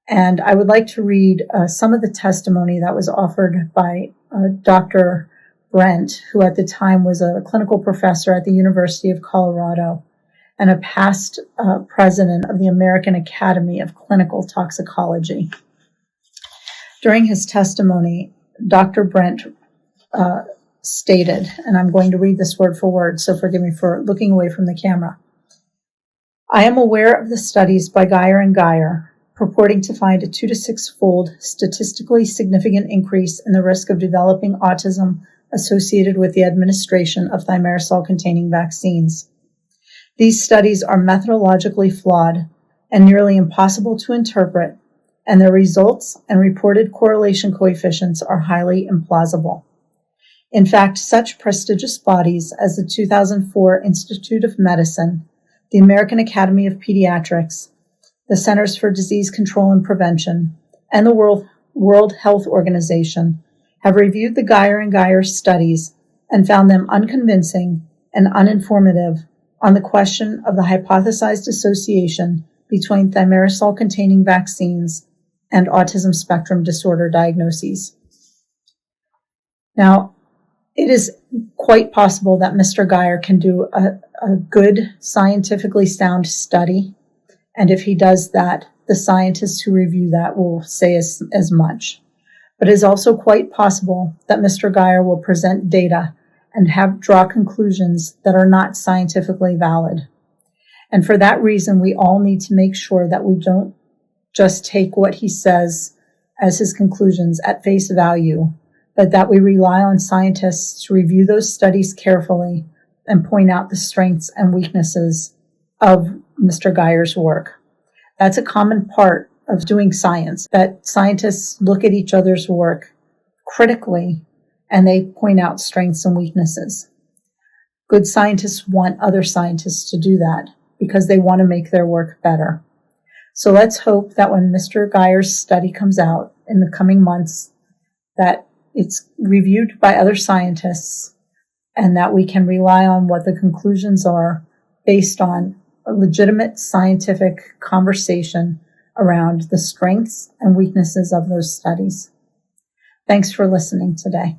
And I would like to read some of the testimony that was offered by Dr. Brent, who at the time was a clinical professor at the University of Colorado and a past president of the American Academy of Clinical Toxicology. During his testimony, Dr. Brent stated, and I'm going to read this word for word, so forgive me for looking away from the camera. I am aware of the studies by Geier and Geier purporting to find a 2 to 6-fold statistically significant increase in the risk of developing autism associated with the administration of thimerosal-containing vaccines. These studies are methodologically flawed and nearly impossible to interpret, and their results and reported correlation coefficients are highly implausible. In fact, such prestigious bodies as the 2004 Institute of Medicine, the American Academy of Pediatrics, the Centers for Disease Control and Prevention, and the World Health Organization have reviewed the Geier and Geier studies and found them unconvincing and uninformative on the question of the hypothesized association between thimerosal-containing vaccines and autism spectrum disorder diagnoses. Now, it is quite possible that Mr. Geier can do a good, scientifically sound study, and if he does that, the scientists who review that will say as much. But it is also quite possible that Mr. Geier will present data and draw conclusions that are not scientifically valid. And for that reason, we all need to make sure that we don't just take what he says as his conclusions at face value, but that we rely on scientists to review those studies carefully and point out the strengths and weaknesses of Mr. Geier's work. That's a common part of doing science, that scientists look at each other's work critically and they point out strengths and weaknesses. Good scientists want other scientists to do that because they want to make their work better. So let's hope that when Mr. Geier's study comes out in the coming months, that it's reviewed by other scientists and that we can rely on what the conclusions are based on a legitimate scientific conversation around the strengths and weaknesses of those studies. Thanks for listening today.